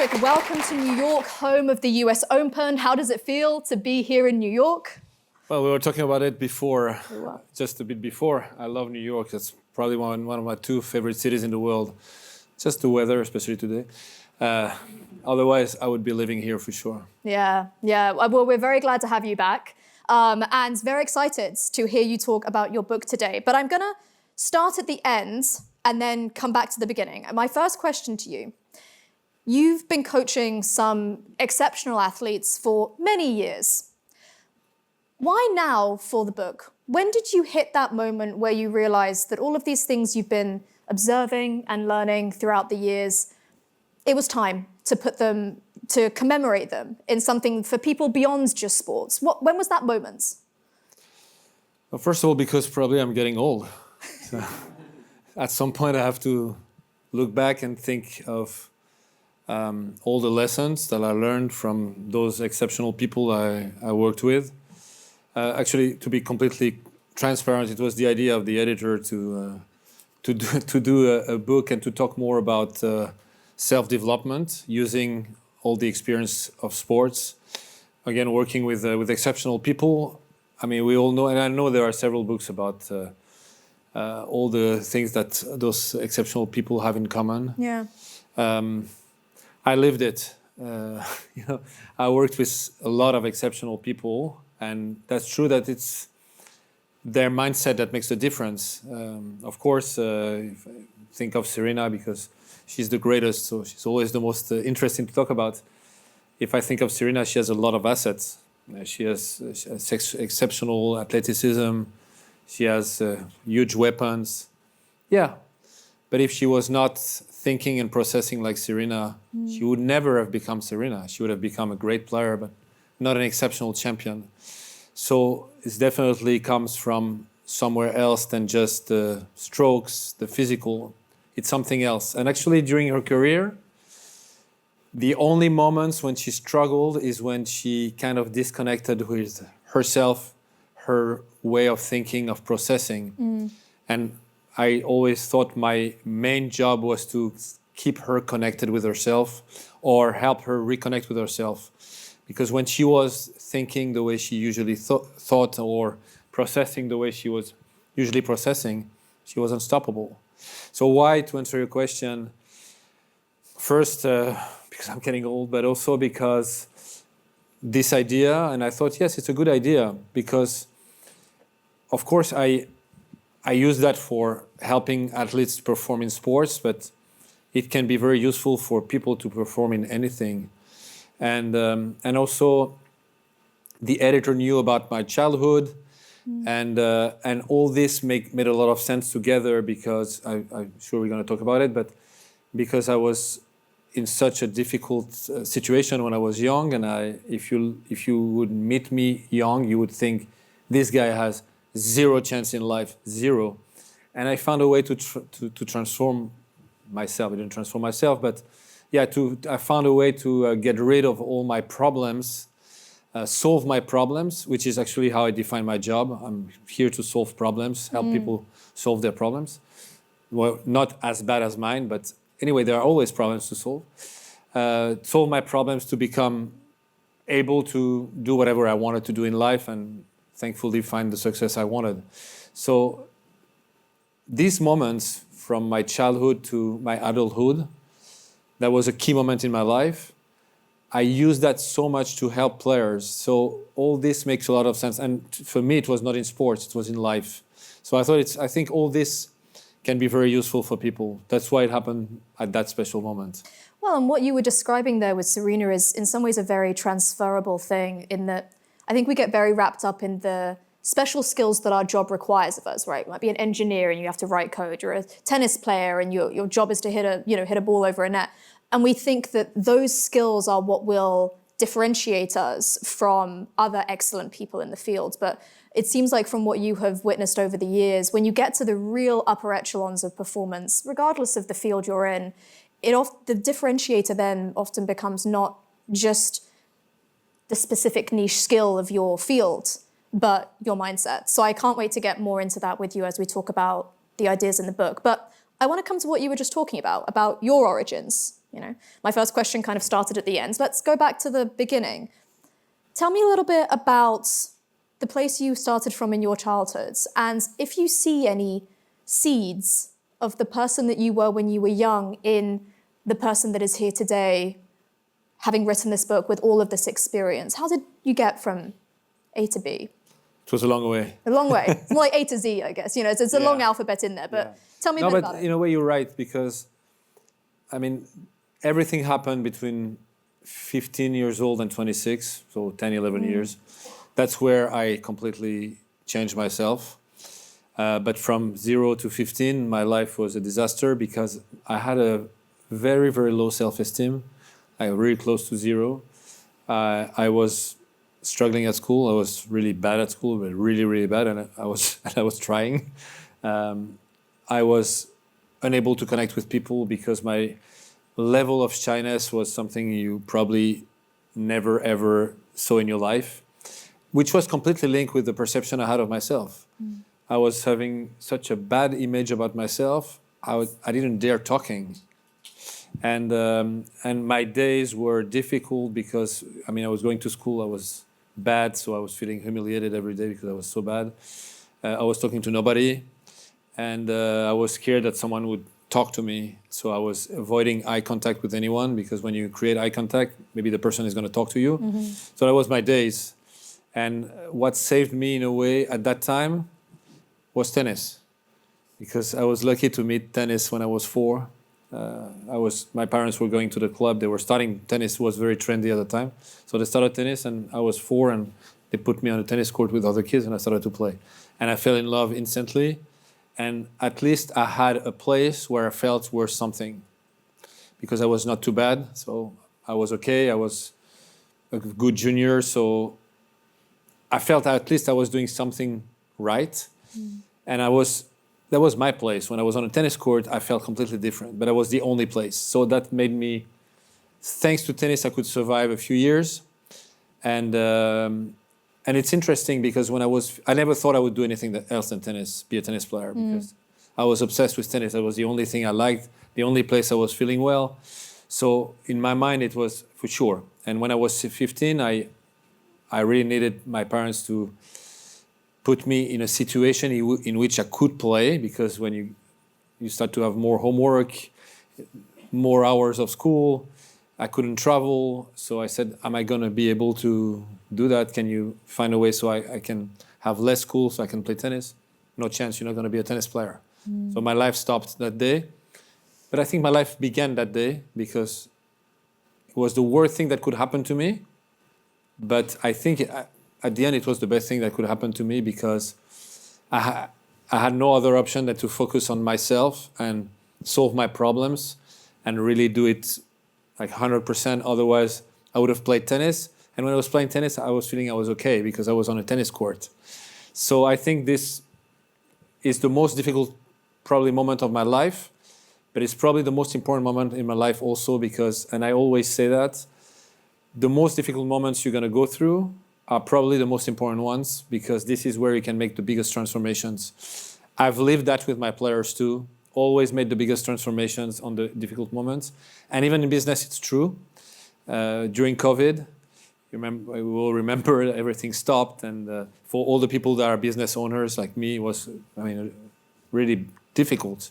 Patrick, welcome to New York, home of the US Open. How does it feel to be here in New York? Well, we were talking about it before, Wow. just a bit before. I love New York. That's probably one of my two favorite cities in the world. Just the weather, especially today. Otherwise, I would be living here for sure. Yeah. Well, we're very glad to have you back and very excited to hear you talk about your book today. But I'm going to start at the end and then come back to the beginning. My first question to you. You've been coaching some exceptional athletes for many years. Why now for the book? When did you hit that moment where you realized that all of these things you've been observing and learning throughout the years, it was time to put them, to commemorate them in something for people beyond just sports? When was that moment? Well, first of all, because probably I'm getting old. So at some point, I have to look back and think of all the lessons that I learned from those exceptional people I worked with. Actually, to be completely transparent, it was the idea of the editor to do a book and to talk more about self-development using all the experience of sports. Again, working with exceptional people. I mean, we all know, and I know there are several books about all the things that those exceptional people have in common. Yeah. I lived it. I worked with a lot of exceptional people, and that's true that it's their mindset that makes the difference. Of course, think of Serena because she's the greatest, so she's always the most interesting to talk about. If I think of Serena, she has a lot of assets. She has exceptional athleticism. She has huge weapons. Yeah. But if she was not thinking and processing like Serena, she would never have become Serena. She would have become a great player, but not an exceptional champion. So it definitely comes from somewhere else than just the strokes, the physical. It's something else. And actually, during her career, the only moments when she struggled is when she kind of disconnected with herself, her way of thinking, of processing. And I always thought my main job was to keep her connected with herself or help her reconnect with herself. Because when she was thinking the way she usually thought or processing the way she was usually processing, she was unstoppable. So why, to answer your question, first, because I'm getting old, but also because this idea, and I thought, yes, it's a good idea, because of course I use that for helping athletes perform in sports, but it can be very useful for people to perform in anything. And also, the editor knew about my childhood, and all this made a lot of sense together because I'm sure we're going to talk about it, but because I was in such a difficult situation when I was young, and if you would meet me young, you would think this guy has zero chance in life, zero. And I found a way to transform myself. I didn't transform myself, but yeah, I found a way to get rid of all my problems, solve my problems, which is actually how I define my job. I'm here to solve problems, help people solve their problems. Well, not as bad as mine, but anyway, there are always problems to solve. Solve my problems to become able to do whatever I wanted to do in life and thankfully find the success I wanted. So these moments from my childhood to my adulthood, that was a key moment in my life. I used that so much to help players. So all this makes a lot of sense. And for me, it was not in sports, it was in life. So I think all this can be very useful for people. That's why it happened at that special moment. Well, and what you were describing there with Serena is in some ways a very transferable thing in that I think we get very wrapped up in the special skills that our job requires of us, right? You might be an engineer and you have to write code. You're a tennis player and your job is to hit a ball over a net. And we think that those skills are what will differentiate us from other excellent people in the field. But it seems like from what you have witnessed over the years, when you get to the real upper echelons of performance, regardless of the field you're in, the differentiator then often becomes not just the specific niche skill of your field, but your mindset. So I can't wait to get more into that with you as we talk about the ideas in the book. But I want to come to what you were just talking about your origins. You know, my first question kind of started at the end. So let's go back to the beginning. Tell me a little bit about the place you started from in your childhood, and if you see any seeds of the person that you were when you were young in the person that is here today, having written this book with all of this experience. How did you get from A to B? It was a long way. A long way. It's more like A to Z, I guess. You know, it's a long alphabet in there, but tell me a bit about it. In a way, you're right, because, I mean, everything happened between 15 years old and 26, so 10, 11 years. That's where I completely changed myself. But from 0 to 15, my life was a disaster because I had a very, very low self-esteem. I was really close to zero. I was struggling at school. I was really bad at school, but really, really bad, and I was trying. I was unable to connect with people because my level of shyness was something you probably never ever saw in your life, which was completely linked with the perception I had of myself. I was having such a bad image about myself. I didn't dare talking, and my days were difficult because I was going to school. I was bad, so I was feeling humiliated every day because I was so bad. I was talking to nobody, and I was scared that someone would talk to me. So I was avoiding eye contact with anyone because when you create eye contact, maybe the person is going to talk to you. So that was my days. And what saved me in a way at that time was tennis, because I was lucky to meet tennis when I was 4. My parents were going to the club. They were starting tennis, was very trendy at the time. So they started tennis, and I was 4, and they put me on a tennis court with other kids, and I started to play. And I fell in love instantly. And at least I had a place where I felt worth something, because I was not too bad. So I was okay. I was a good junior. So I felt at least I was doing something right. And that was my place. When I was on a tennis court, I felt completely different, but I was the only place. So that made me, thanks to tennis, I could survive a few years. And it's interesting because I never thought I would do anything else than tennis, be a tennis player, because I was obsessed with tennis. That was the only thing I liked, the only place I was feeling well. So in my mind, it was for sure. And when I was 15, I really needed my parents to put me in a situation in which I could play, because when you start to have more homework, more hours of school, I couldn't travel. So I said, am I going to be able to do that? Can you find a way so I can have less school so I can play tennis? No chance, you're not going to be a tennis player. So my life stopped that day. But I think my life began that day because it was the worst thing that could happen to me. But I think at the end, it was the best thing that could happen to me, because I had no other option than to focus on myself and solve my problems and really do it like 100%. Otherwise, I would have played tennis. And when I was playing tennis, I was feeling I was okay because I was on a tennis court. So I think this is the most difficult probably moment of my life, but it's probably the most important moment in my life also, because, and I always say that, the most difficult moments you're going to go through are probably the most important ones, because this is where you can make the biggest transformations. I've lived that with my players too, always made the biggest transformations on the difficult moments. And even in business, it's true. During COVID, we will remember everything stopped. And for all the people that are business owners like me, it was, really difficult.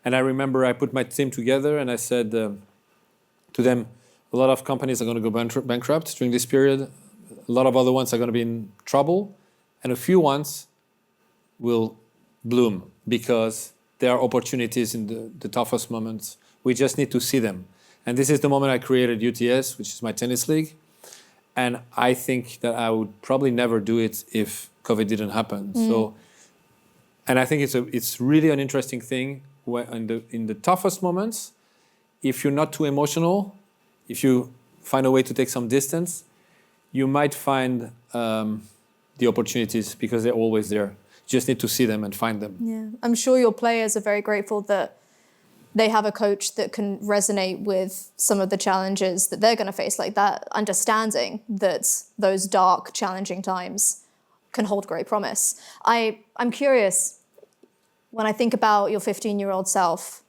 And I remember I put my team together and I said to them, a lot of companies are going to go bankrupt during this period. A lot of other ones are going to be in trouble. And a few ones will bloom because there are opportunities in the toughest moments. We just need to see them. And this is the moment I created UTS, which is my tennis league. And I think that I would probably never do it if COVID didn't happen. So, and I think it's really an interesting thing where in the toughest moments, if you're not too emotional, if you find a way to take some distance, you might find the opportunities because they're always there. You just need to see them and find them. Yeah, I'm sure your players are very grateful that they have a coach that can resonate with some of the challenges that they're going to face, like that understanding that those dark, challenging times can hold great promise. I'm curious, when I think about your 15-year-old self,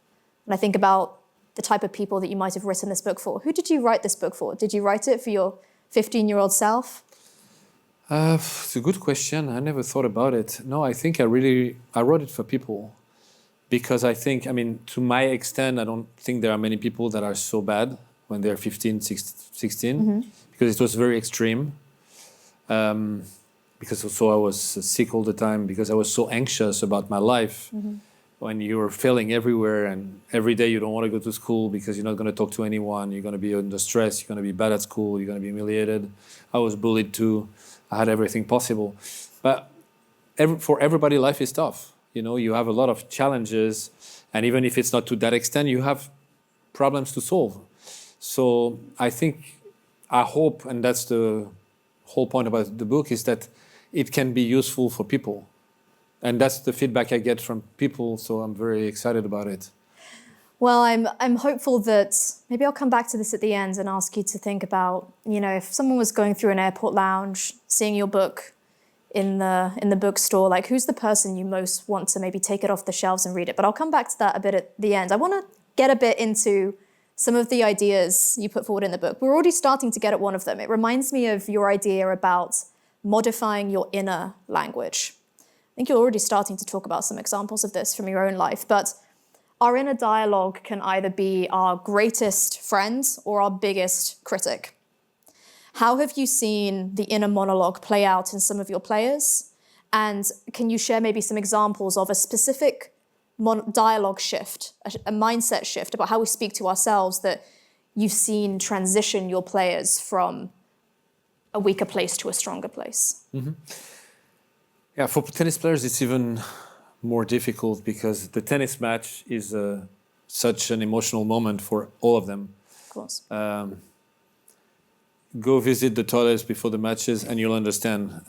and I think about the type of people that you might have written this book for. Who did you write this book for? Did you write it for your 15-year-old self? It's a good question. I never thought about it. No, I think I wrote it for people because I think, to my extent, I don't think there are many people that are so bad when they're 15, 16, because it was very extreme. Because also I was sick all the time because I was so anxious about my life. When you're failing everywhere and every day you don't want to go to school because you're not going to talk to anyone, you're going to be under stress, you're going to be bad at school, you're going to be humiliated. I was bullied too. I had everything possible. But for everybody, life is tough. You have a lot of challenges, and even if it's not to that extent, you have problems to solve. So I hope, and that's the whole point about the book, is that it can be useful for people. And that's the feedback I get from people, so I'm very excited about it. Well, I'm hopeful that maybe I'll come back to this at the end and ask you to think about, if someone was going through an airport lounge, seeing your book in the bookstore, like who's the person you most want to maybe take it off the shelves and read it? But I'll come back to that a bit at the end. I want to get a bit into some of the ideas you put forward in the book. We're already starting to get at one of them. It reminds me of your idea about modifying your inner language. I think you're already starting to talk about some examples of this from your own life, but our inner dialogue can either be our greatest friend or our biggest critic. How have you seen the inner monologue play out in some of your players? And can you share maybe some examples of a specific dialogue shift, a mindset shift about how we speak to ourselves that you've seen transition your players from a weaker place to a stronger place? Yeah, for tennis players, it's even more difficult because the tennis match is such an emotional moment for all of them. Of course. Go visit the toilets before the matches and you'll understand.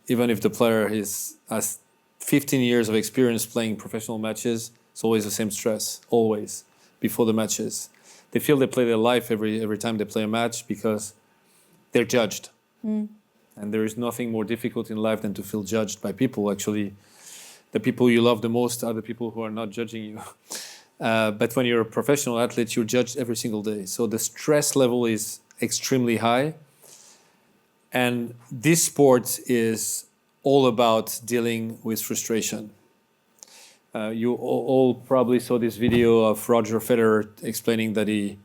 Even if the player has 15 years of experience playing professional matches, it's always the same stress, always, before the matches. They feel they play their life every time they play a match because they're judged. And there is nothing more difficult in life than to feel judged by people. Actually, the people you love the most are the people who are not judging you. But when you're a professional athlete, you're judged every single day. So the stress level is extremely high. And this sport is all about dealing with frustration. You all probably saw this video of Roger Federer explaining that he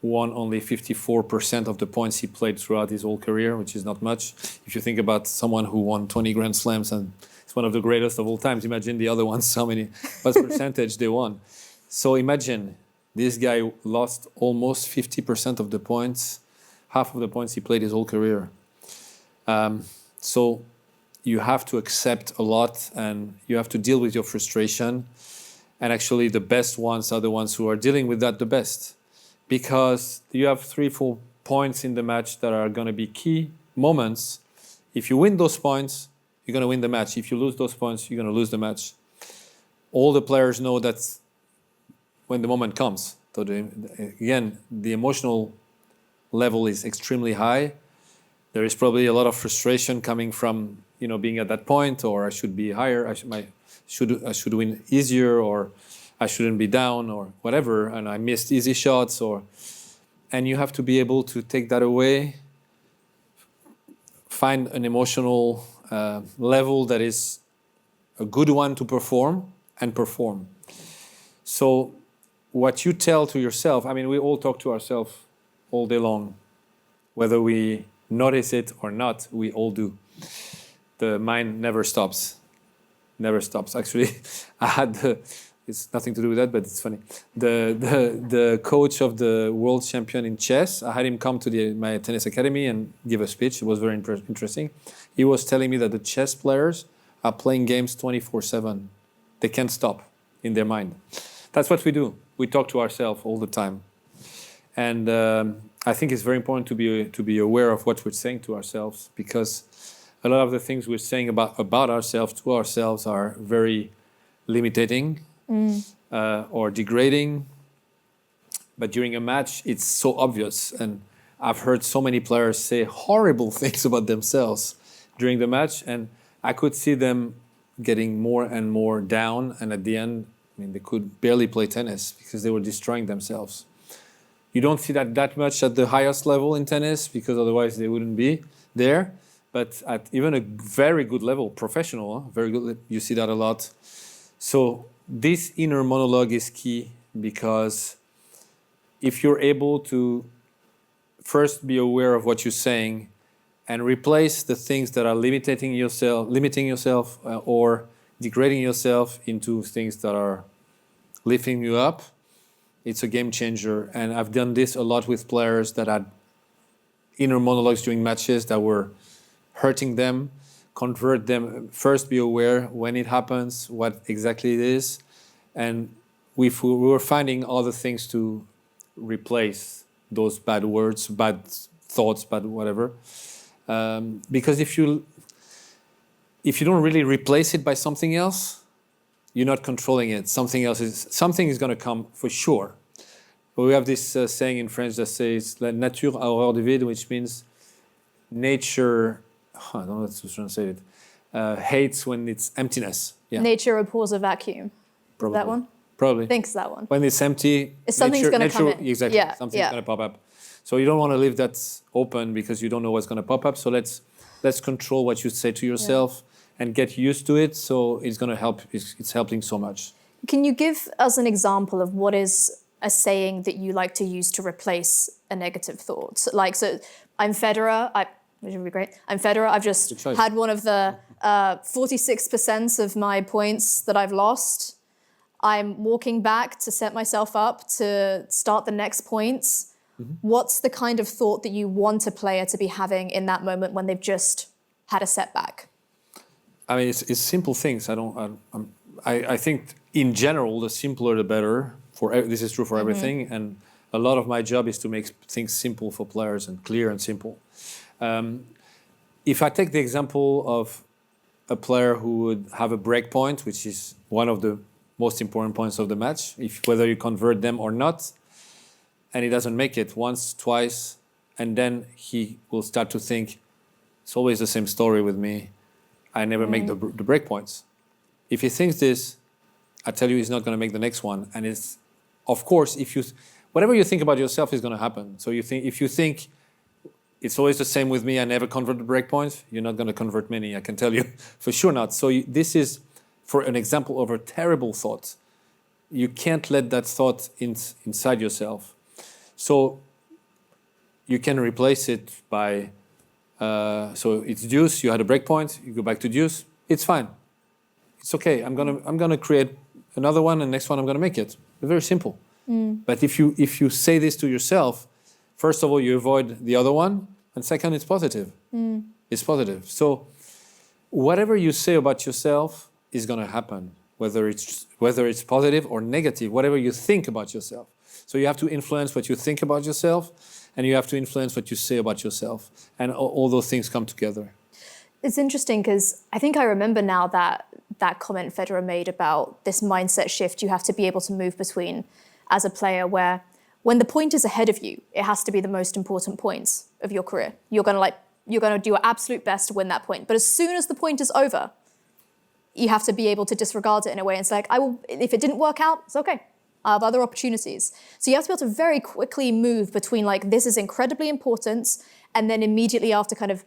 won only 54% of the points he played throughout his whole career, which is not much. If you think about someone who won 20 Grand Slams and is one of the greatest of all times, imagine the other ones, what percentage they won. So imagine this guy lost almost 50% of the points, half of the points he played his whole career. So you have to accept a lot and you have to deal with your frustration. And actually the best ones are the ones who are dealing with that the best. Because you have 3-4 points in the match that are going to be key moments. If you win those points, you're going to win the match. If you lose those points, you're going to lose the match. All the players know that when the moment comes. So again, the emotional level is extremely high. There is probably a lot of frustration coming from being at that point, or I should be higher. I should win easier, or I shouldn't be down or whatever, and I missed easy shots, and you have to be able to take that away, find an emotional level that is a good one to perform, and perform. So what you tell to yourself, we all talk to ourselves all day long, whether we notice it or not, we all do. The mind never stops. Actually, I had it's nothing to do with that, but it's funny. The coach of the world champion in chess, I had him come to my tennis academy and give a speech. It was very interesting. He was telling me that the chess players are playing games 24/7. They can't stop in their mind. That's what we do. We talk to ourselves all the time. And I think it's very important to be aware of what we're saying to ourselves, because a lot of the things we're saying about ourselves to ourselves are very limiting or degrading. But during a match, it's so obvious. And I've heard so many players say horrible things about themselves during the match, and I could see them getting more and more down, and at the end, I mean, they could barely play tennis because they were destroying themselves. You don't see that much at the highest level in tennis because otherwise they wouldn't be there. But at even a very good level, professional, very good, you see that a lot. So this inner monologue is key because if you're able to first be aware of what you're saying and replace the things that are limiting yourself or degrading yourself into things that are lifting you up, it's a game changer. And I've done this a lot with players that had inner monologues during matches that were hurting them. Convert them, first be aware when it happens, what exactly it is. And we were finding other things to replace those bad words, bad thoughts, bad whatever. Because if you don't really replace it by something else, you're not controlling it. Something is going to come for sure. But we have this saying in French that says "La nature a horreur du vide," which means nature. I don't know how to translate it. Hates when it's emptiness. Yeah. Nature abhors a vacuum. Probably. That one? Probably. I think it's that one. When it's empty, something's going to come in. Exactly. Yeah. Something's going to pop up. So you don't want to leave that open because you don't know what's going to pop up. So let's control what you say to yourself and get used to it. So it's going to help. It's helping so much. Can you give us an example of what is a saying that you like to use to replace a negative thought? So I'm Federer. Which would be great. I'm Federer. I've just had one of the 46% of my points that I've lost. I'm walking back to set myself up to start the next points. Mm-hmm. What's the kind of thought that you want a player to be having in that moment when they've just had a setback? I mean, it's simple things. I think in general, the simpler the better. This is true for everything. And a lot of my job is to make things simple for players and clear and simple. If I take the example of a player who would have a break point, which is one of the most important points of the match, whether you convert them or not, and he doesn't make it once, twice, and then he will start to think, it's always the same story with me. I never make the break points. If he thinks this, I tell you he's not going to make the next one. And it's, of course, whatever you think about yourself is going to happen. So if you think, it's always the same with me, I never convert the breakpoints, you're not going to convert many, I can tell you. For sure not. So this is, for an example of a terrible thought. You can't let that thought inside yourself. So you can replace it by, so it's deuce, you had a breakpoint, you go back to deuce, it's fine. It's okay, I'm gonna create another one, and next one I'm gonna make it. It's very simple. But if you say this to yourself, first of all, you avoid the other one, and second, it's positive. It's positive. So whatever you say about yourself is going to happen, whether it's positive or negative, whatever you think about yourself. So you have to influence what you think about yourself, and you have to influence what you say about yourself, and all those things come together. It's interesting because I think I remember now that comment Federer made about this mindset shift you have to be able to move between as a player, where when the point is ahead of you, it has to be the most important points of your career. You're gonna do your absolute best to win that point. But as soon as the point is over, you have to be able to disregard it in a way. And it's like, if it didn't work out, it's okay. I have other opportunities. So you have to be able to very quickly move between this is incredibly important, and then immediately after kind of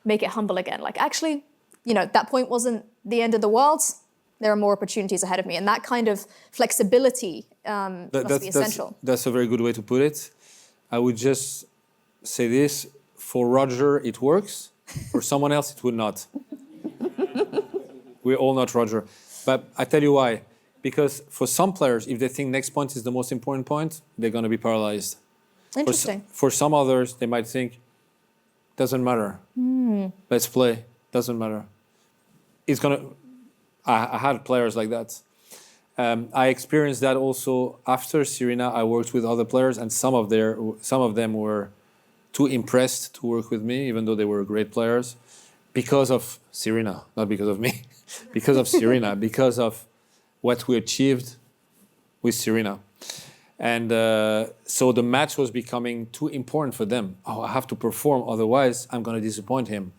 make it humble again. Actually, that point wasn't the end of the world. There are more opportunities ahead of me. And that kind of flexibility must be essential. That's a very good way to put it. I would just say this. For Roger, it works. For someone else, it would not. We're all not Roger. But I tell you why. Because for some players, if they think next point is the most important point, they're going to be paralyzed. Interesting. For some others, they might think, doesn't matter. Let's play. Doesn't matter. It's going to... I had players like that. I experienced that also after Serena. I worked with other players, and some of them were too impressed to work with me, even though they were great players, because of Serena, not because of me, because of Serena, because of what we achieved with Serena. And so the match was becoming too important for them. Oh, I have to perform, otherwise I'm going to disappoint him.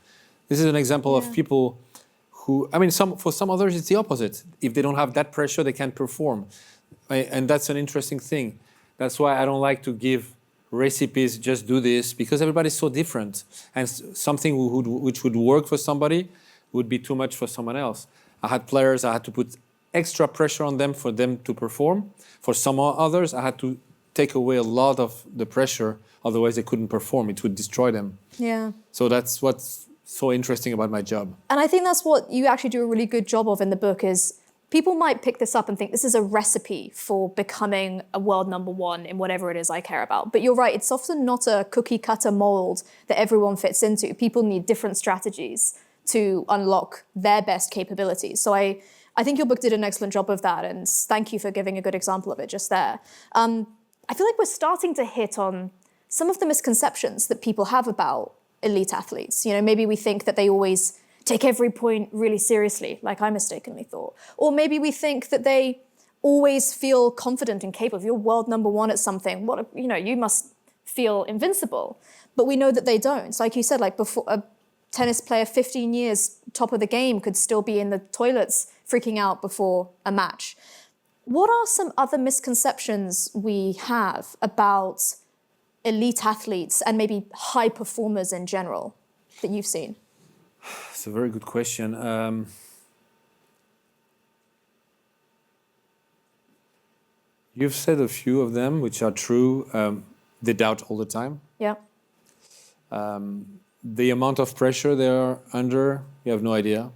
This is an example of people for some others it's the opposite. If they don't have that pressure, they can't perform. And that's an interesting thing. That's why I don't like to give recipes, just do this, because everybody's so different. And something which would work for somebody would be too much for someone else. I had players, I had to put extra pressure on them for them to perform. For some others, I had to take away a lot of the pressure, otherwise they couldn't perform. It would destroy them. Yeah. So that's what's so interesting about my job. And I think that's what you actually do a really good job of in the book is people might pick this up and think this is a recipe for becoming a world number one in whatever it is I care about. But you're right, it's often not a cookie cutter mold that everyone fits into. People need different strategies to unlock their best capabilities. So I think your book did an excellent job of that. And thank you for giving a good example of it just there. I feel like we're starting to hit on some of the misconceptions that people have about elite athletes. You know, maybe we think that they always take every point really seriously, like I mistakenly thought. Or maybe we think that they always feel confident and capable. If you're world number one at something, you must feel invincible. But we know that they don't. Like you said, like before, a tennis player 15 years top of the game could still be in the toilets freaking out before a match. What are some other misconceptions we have about elite athletes and maybe high performers in general that you've seen? It's a very good question. You've said a few of them, which are true. They doubt all the time. Yeah. The amount of pressure they're under, you have no idea.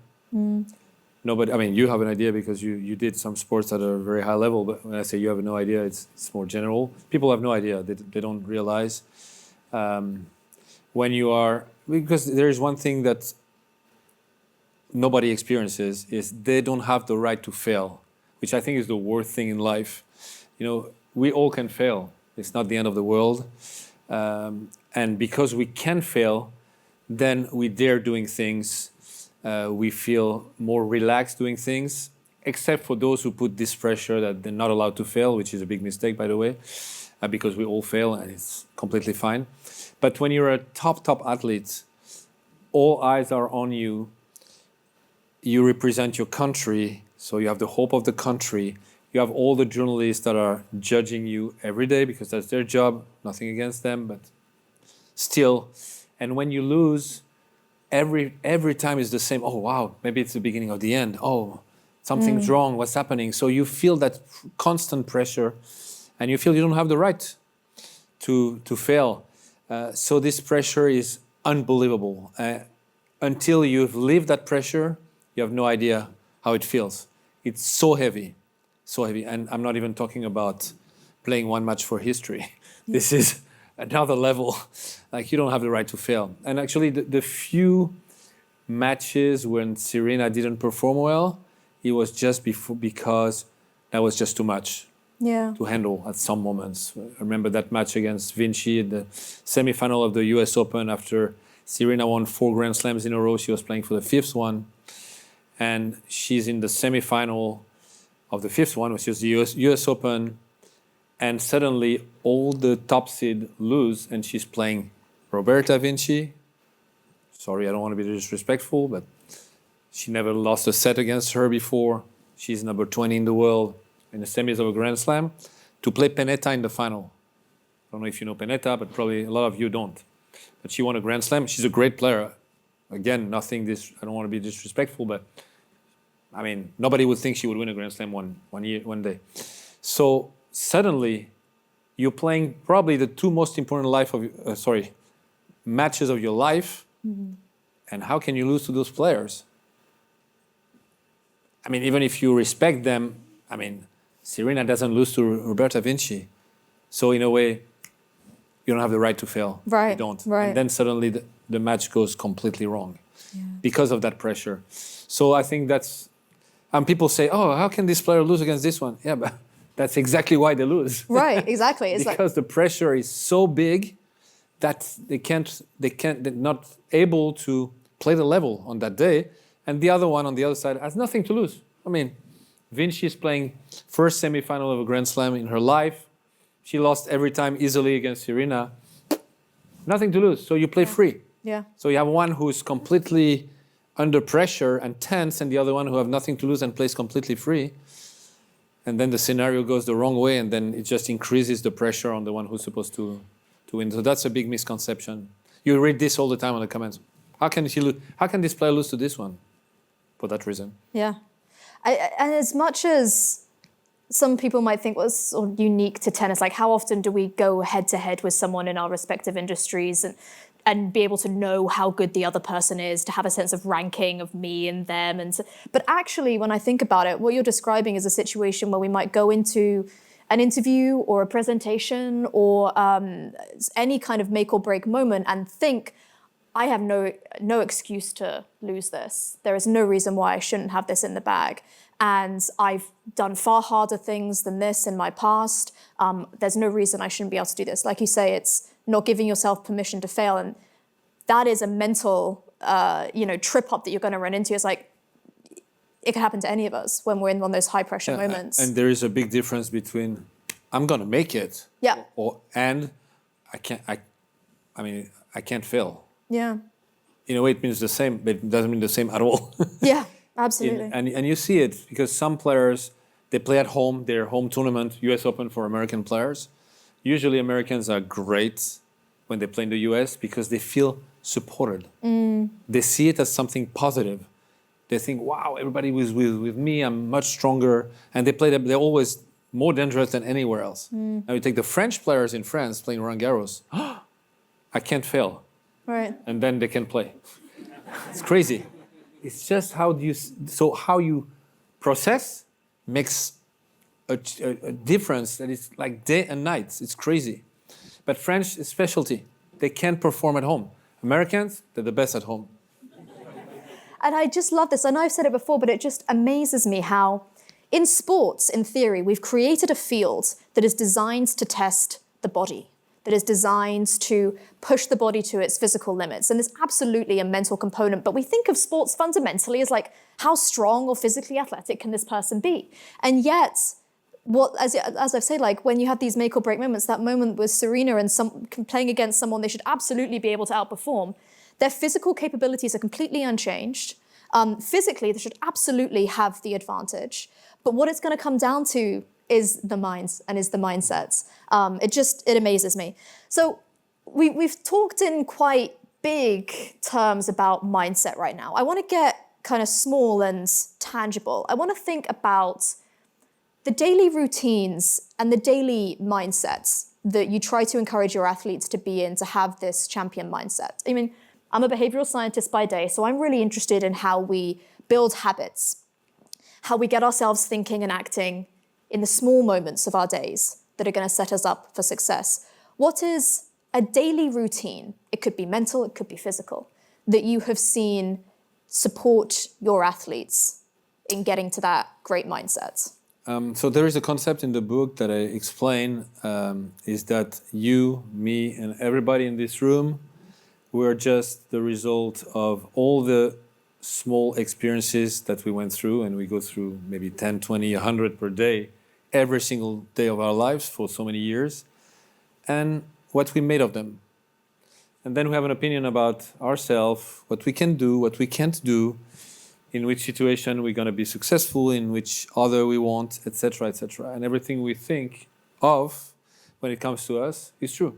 Nobody. I mean, you have an idea because you did some sports at a very high level. But when I say you have no idea, it's more general. People have no idea. They don't realize when you are, because there is one thing that nobody experiences is they don't have the right to fail, which I think is the worst thing in life. You know, we all can fail. It's not the end of the world. And because we can fail, then we dare doing things. We feel more relaxed doing things, except for those who put this pressure that they're not allowed to fail, which is a big mistake, by the way, because we all fail and it's completely fine. But when you're a top athlete, all eyes are on you. You represent your country, so you have the hope of the country. You have all the journalists that are judging you every day because that's their job. Nothing against them, but still. And when you lose, every time is the same. Oh, wow, maybe it's the beginning of the end. Oh, something's wrong. What's happening? So you feel that constant pressure, and you feel you don't have the right to fail. So this pressure is unbelievable. Until you've lived that pressure, you have no idea how it feels. It's so heavy. And I'm not even talking about playing one match for history. This is another level. Like, you don't have the right to fail. And actually, the few matches when Serena didn't perform well, it was just because that was just too much to handle at some moments. I remember that match against Vinci in the semifinal of the US Open after Serena won 4 Grand Slams in a row. She was playing for the 5th one. And she's in the semifinal of the 5th one, which is the US Open. And suddenly all the top seed lose, and she's playing Roberta Vinci. Sorry, I don't want to be disrespectful, but she never lost a set against her before. She's number 20 in the world in the semis of a Grand Slam to play Pennetta in the final. I don't know if you know Pennetta, but probably a lot of you don't. But she won a Grand Slam. She's a great player. Again, I don't want to be disrespectful, but I mean, nobody would think she would win a Grand Slam one day. So suddenly, you're playing probably the 2 most important matches of your life, and how can you lose to those players? I mean, even if you respect them, I mean, Serena doesn't lose to Roberta Vinci, so in a way, you don't have the right to fail. Right. You don't. Right. And then suddenly the match goes completely wrong because of that pressure. So I think that's. And people say, "Oh, how can this player lose against this one?" Yeah, but that's exactly why they lose. Right, exactly. It's because the pressure is so big that they're not able to play the level on that day. And the other one on the other side has nothing to lose. I mean, Vinci is playing first semifinal of a Grand Slam in her life. She lost every time easily against Serena. Nothing to lose, so you play free. Yeah. So you have one who's completely under pressure and tense, and the other one who have nothing to lose and plays completely free. And then the scenario goes the wrong way, and then it just increases the pressure on the one who's supposed to win. So that's a big misconception. You read this all the time on the comments. How can this player lose to this one? For that reason. Yeah. And as much as some people might think was sort of unique to tennis, like how often do we go head to head with someone in our respective industries and be able to know how good the other person is, to have a sense of ranking of me and them. But actually, when I think about it, what you're describing is a situation where we might go into an interview or a presentation or any kind of make or break moment and think, I have no excuse to lose this. There is no reason why I shouldn't have this in the bag. And I've done far harder things than this in my past. There's no reason I shouldn't be able to do this. Like you say, it's not giving yourself permission to fail. And that is a mental trip up that you're going to run into. It's like, it can happen to any of us when we're in one of those high pressure moments. And there is a big difference between I'm going to make it and I can't fail. Yeah. In a way, it means the same, but it doesn't mean the same at all. Yeah, absolutely. And you see it because some players, they play at home, their home tournament, US Open for American players. Usually Americans are great when they play in the US because they feel supported. They see it as something positive. They think, wow, everybody was with me, I'm much stronger. And they're always more dangerous than anywhere else. Now you take the French players in France playing Roland Garros. I can't fail. Right. And then they can play. It's crazy. It's just how you process makes a difference that is like day and night. It's crazy. But French is specialty. They can't perform at home. Americans, they're the best at home. And I just love this. I know I've said it before, but it just amazes me how in sports, in theory, we've created a field that is designed to test the body, that is designed to push the body to its physical limits. And there's absolutely a mental component, but we think of sports fundamentally as like, how strong or physically athletic can this person be? And yet, as I've said, like when you have these make or break moments, that moment with Serena and playing against someone they should absolutely be able to outperform, their physical capabilities are completely unchanged. Physically, they should absolutely have the advantage. But what it's going to come down to is the minds and is the mindsets. It amazes me. So we've talked in quite big terms about mindset right now. I want to get kind of small and tangible. I want to think about the daily routines and the daily mindsets that you try to encourage your athletes to be in to have this champion mindset. I mean, I'm a behavioral scientist by day, so I'm really interested in how we build habits, how we get ourselves thinking and acting in the small moments of our days that are going to set us up for success. What is a daily routine? It could be mental, it could be physical, that you have seen support your athletes in getting to that great mindset. So there is a concept in the book that I explain, is that you, me, and everybody in this room, we're just the result of all the small experiences that we went through, and we go through maybe 10, 20, 100 per day, every single day of our lives for so many years, and what we made of them. And then we have an opinion about ourselves, what we can do, what we can't do, in which situation we're going to be successful, in which other we want, etc., etc. And everything we think of when it comes to us is true,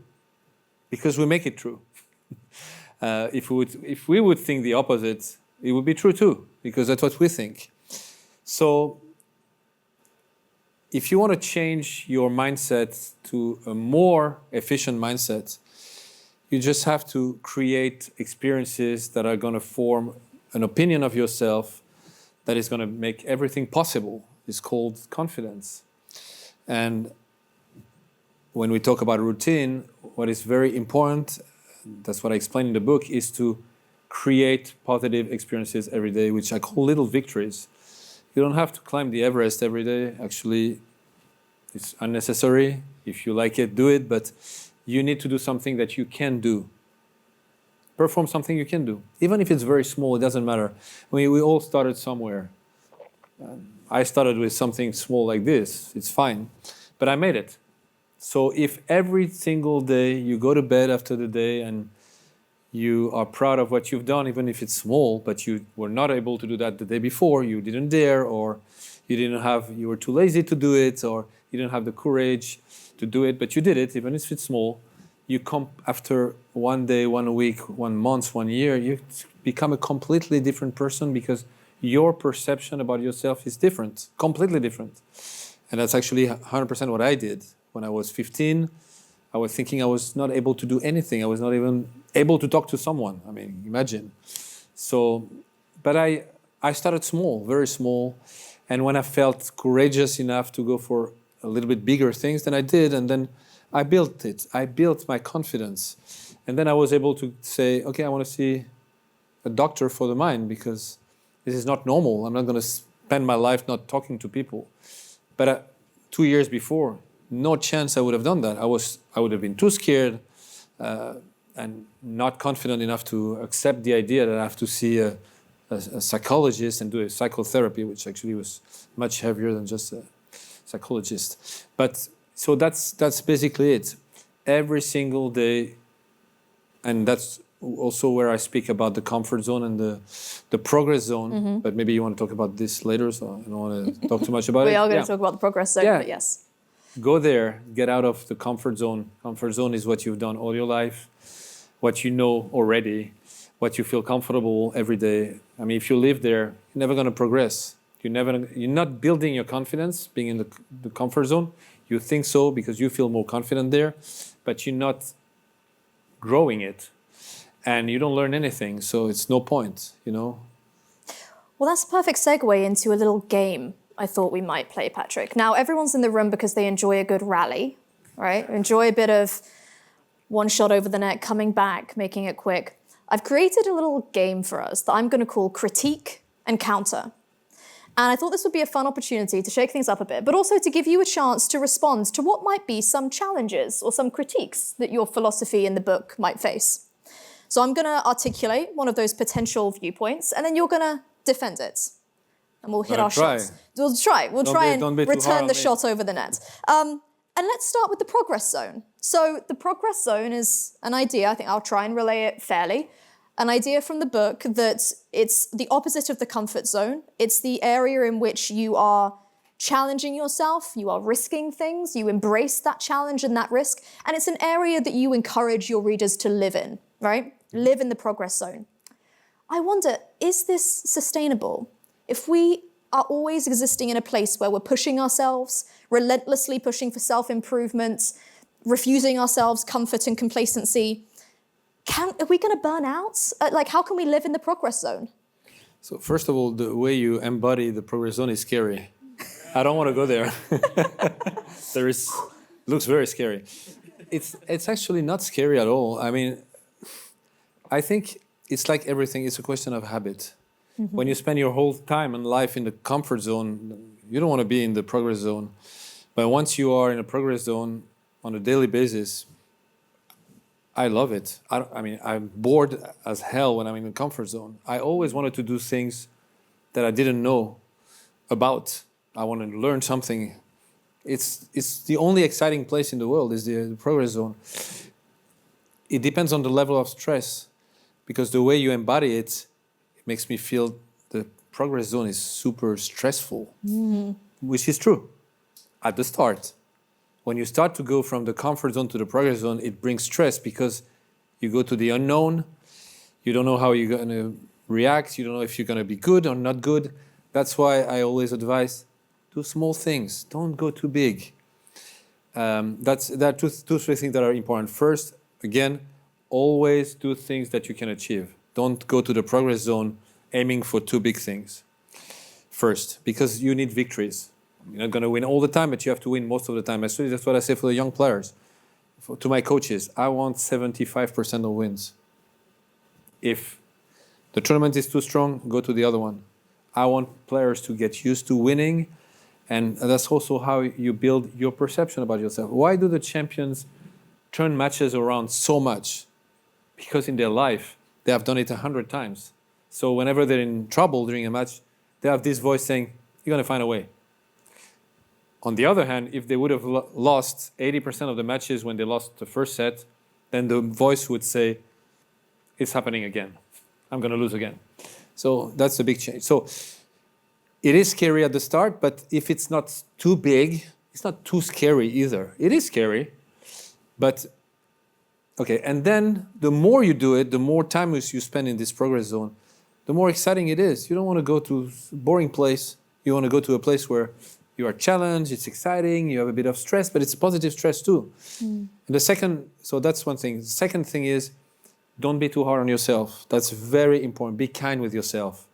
because we make it true. If we would think the opposite, it would be true too, because that's what we think. So if you want to change your mindset to a more efficient mindset, you just have to create experiences that are going to form an opinion of yourself that is going to make everything possible. It's called confidence. And when we talk about routine, what is very important, that's what I explain in the book, is to create positive experiences every day, which I call little victories. You don't have to climb the Everest every day. Actually, it's unnecessary. If you like it, do it, but you need to do something that you can do. Perform something you can do. Even if it's very small, it doesn't matter. We all started somewhere. I started with something small like this. It's fine, but I made it. So if every single day you go to bed after the day and You are proud of what you've done, even if it's small, but you were not able to do that the day before. You didn't dare, or you were too lazy to do it, or you didn't have the courage to do it, but you did it, even if it's small. You come after one day, 1 week, 1 month, 1 year, you become a completely different person because your perception about yourself is different, completely different. And that's actually 100% what I did. When I was 15, I was thinking I was not able to do anything. I was not even able to talk to someone. I mean, imagine. So, but I started small, very small. And when I felt courageous enough to go for a little bit bigger things, then I did. And then I built it. I built my confidence. And then I was able to say, okay, I want to see a doctor for the mind because this is not normal. I'm not going to spend my life not talking to people. But 2 years before, no chance I would have done that. I would have been too scared and not confident enough to accept the idea that I have to see a psychologist and do a psychotherapy, which actually was much heavier than just a psychologist. But so that's basically it. Every single day, and that's also where I speak about the comfort zone and the progress zone. Mm-hmm. But maybe you want to talk about this later, so I don't want to talk too much about it. We are going to talk about the progress zone, but yes. Go there, get out of the comfort zone. Comfort zone is what you've done all your life, what you know already, what you feel comfortable every day. I mean, if you live there, you're never going to progress. You're not building your confidence being in the comfort zone. You think so because you feel more confident there, but you're not growing it. And you don't learn anything, so it's no point, you know? Well, that's a perfect segue into a little game I thought we might play, Patrick. Now, everyone's in the room because they enjoy a good rally, right? Enjoy a bit of one shot over the net, coming back, making it quick. I've created a little game for us that I'm going to call Critique and Counter. And I thought this would be a fun opportunity to shake things up a bit, but also to give you a chance to respond to what might be some challenges or some critiques that your philosophy in the book might face. So I'm going to articulate one of those potential viewpoints, and then you're going to defend it. And we'll hit our shots. We'll try and return the shot over the net. And let's start with the progress zone. So the progress zone is an idea, I think I'll try and relay it fairly, an idea from the book that it's the opposite of the comfort zone. It's the area in which you are challenging yourself, you are risking things, you embrace that challenge and that risk, and it's an area that you encourage your readers to live in, right? Live in the progress zone. I wonder, is this sustainable? If we are always existing in a place where we're pushing ourselves, relentlessly pushing for self-improvement, refusing ourselves comfort and complacency, are we going to burn out? How can we live in the progress zone? So first of all, the way you embody the progress zone is scary. I don't want to go there. Looks very scary. It's actually not scary at all. I mean, I think it's like everything. It's a question of habit. Mm-hmm. When you spend your whole time and life in the comfort zone, you don't want to be in the progress zone. But once you are in a progress zone on a daily basis, I love it. I'm bored as hell when I'm in the comfort zone. I always wanted to do things that I didn't know about. I wanted to learn something. It's the only exciting place in the world is the progress zone. It depends on the level of stress, because the way you embody it makes me feel the progress zone is super stressful, which is true at the start. When you start to go from the comfort zone to the progress zone, it brings stress because you go to the unknown. You don't know how you're going to react. You don't know if you're going to be good or not good. That's why I always advise, do small things. Don't go too big. There are two, three things that are important. First, again, always do things that you can achieve. Don't go to the progress zone aiming for too big things. First, because you need victories. You're not going to win all the time, but you have to win most of the time. Actually, that's what I say for the young players. To my coaches, I want 75% of wins. If the tournament is too strong, go to the other one. I want players to get used to winning, and that's also how you build your perception about yourself. Why do the champions turn matches around so much? Because in their life, they have done it 100 times. So whenever they're in trouble during a match, they have this voice saying, you're going to find a way. On the other hand, if they would have lost 80% of the matches when they lost the first set, then the voice would say, it's happening again. I'm going to lose again. So that's a big change. So it is scary at the start, but if it's not too big, it's not too scary either. It is scary, but okay. And then the more you do it, the more time you spend in this progress zone, the more exciting it is. You don't want to go to a boring place. You want to go to a place where you are challenged, it's exciting, you have a bit of stress, but it's positive stress too. And the second, so that's one thing. The second thing is, don't be too hard on yourself. That's very important. Be kind with yourself.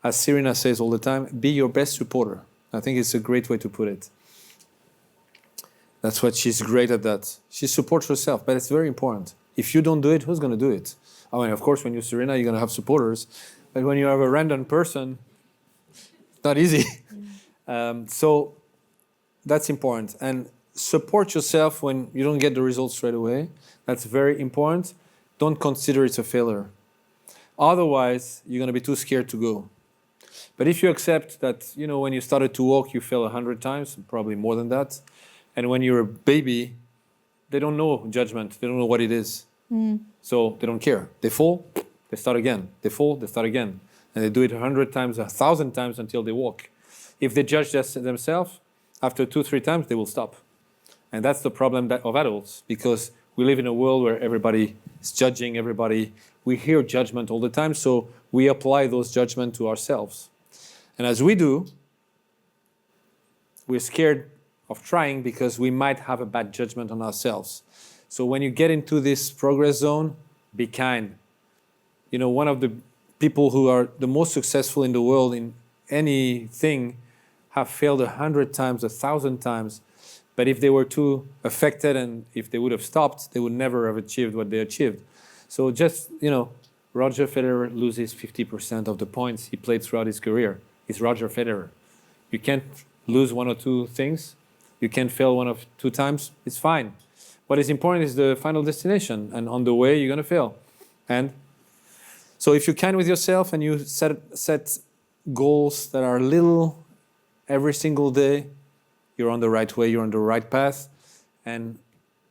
As Serena says all the time, be your best supporter. I think it's a great way to put it. That's what she's great at that. She supports herself, but it's very important. If you don't do it, who's going to do it? I mean, of course, when you're Serena, you're going to have supporters. But when you have a random person, it's not easy. So that's important. And support yourself when you don't get the results straight away. That's very important. Don't consider it a failure. Otherwise, you're going to be too scared to go. But if you accept that, you know, when you started to walk, you fell 100 times, probably more than that. And when you're a baby, they don't know judgment. They don't know what it is. So they don't care. They fall, they start again. They fall, they start again. And they do it 100 times, 1,000 times until they walk. If they judge themselves, after 2-3 times, they will stop. And that's the problem of adults, because we live in a world where everybody is judging everybody. We hear judgment all the time, so we apply those judgments to ourselves. And as we do, we're scared of trying because we might have a bad judgment on ourselves. So when you get into this progress zone, be kind. You know, one of the people who are the most successful in the world in anything have failed 100 times, 1,000 times. But if they were too affected and if they would have stopped, they would never have achieved what they achieved. So just, you know, Roger Federer loses 50% of the points he played throughout his career. He's Roger Federer. You can't lose 1 or 2 things. You can't fail 1 or 2 times. It's fine. What is important is the final destination. And on the way, you're going to fail. And so if you're kind with yourself and you set goals that are little every single day, you're on the right way, you're on the right path, and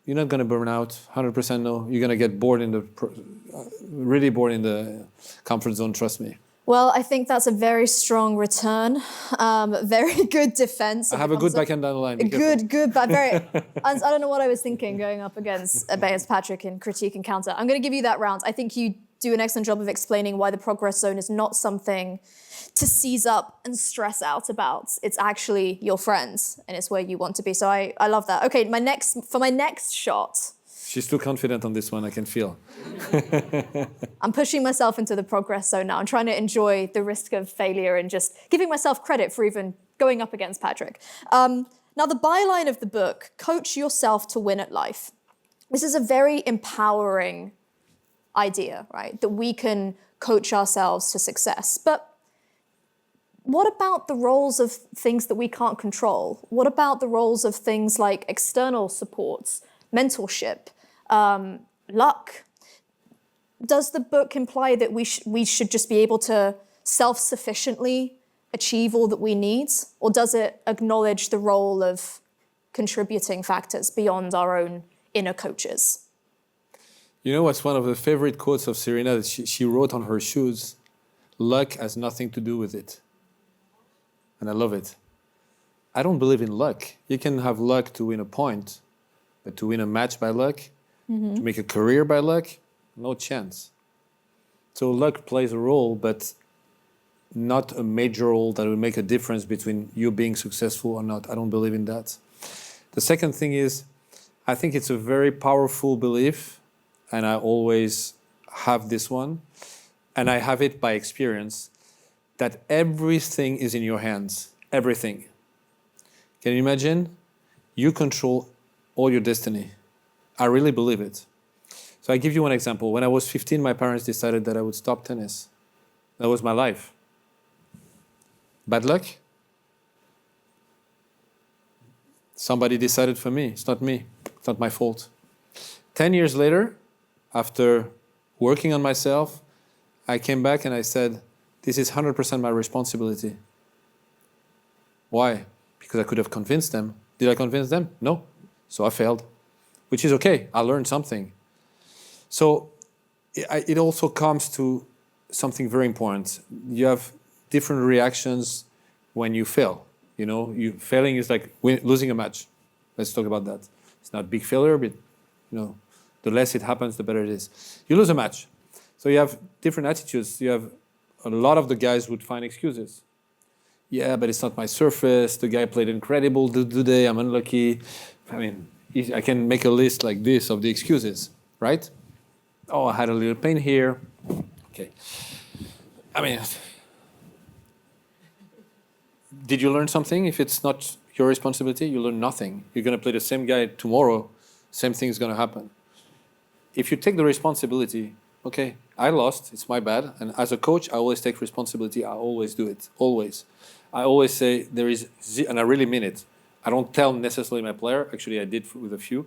you're not going to burn out. 100% no. You're going to get bored really bored in the comfort zone, trust me. Well, I think that's a very strong return. Very good defense. I have a good backhand down the line. Good, but very. I don't know what I was thinking going up against Patrick in critique and counter. I'm going to give you that round. I think you do an excellent job of explaining why the progress zone is not something to seize up and stress out about. It's actually your friends, and it's where you want to be. So I love that. Okay, for my next shot. She's too confident on this one, I can feel. I'm pushing myself into the progress zone now. I'm trying to enjoy the risk of failure and just giving myself credit for even going up against Patrick. Now, the byline of the book, Coach Yourself to Win at Life. This is a very empowering idea, right? That we can coach ourselves to success. But what about the roles of things that we can't control? What about the roles of things like external supports, mentorship, luck? Does the book imply that we should just be able to self-sufficiently achieve all that we need? Or does it acknowledge the role of contributing factors beyond our own inner coaches? You know what's one of the favorite quotes of Serena that she wrote on her shoes? Luck has nothing to do with it. And I love it. I don't believe in luck. You can have luck to win a point, but to win a match by luck, to make a career by luck, no chance. So luck plays a role, but not a major role that will make a difference between you being successful or not. I don't believe in that. The second thing is, I think it's a very powerful belief, and I always have this one, and I have it by experience, that everything is in your hands. Everything. Can you imagine? You control all your destiny. I really believe it. So I give you one example. When I was 15, my parents decided that I would stop tennis. That was my life. Bad luck? Somebody decided for me. It's not me. It's not my fault. 10 years later, after working on myself, I came back and I said, this is 100% my responsibility. Why? Because I could have convinced them. Did I convince them? No. So I failed, which is okay. I learned something. So it also comes to something very important. You have different reactions when you fail. You know, failing is like losing a match. Let's talk about that. It's not a big failure, but the less it happens, the better it is. You lose a match. So you have different attitudes. You have a lot of the guys would find excuses. Yeah, but it's not my surface. The guy played incredible today. I'm unlucky. I mean, I can make a list like this of the excuses, right? Oh, I had a little pain here. Okay. I mean, did you learn something? If it's not your responsibility, you learn nothing. You're going to play the same guy tomorrow. Same thing is going to happen. If you take the responsibility, okay, I lost. It's my bad. And as a coach, I always take responsibility. I always do it. Always. I always say and I really mean it. I don't tell necessarily my player. Actually, I did with a few.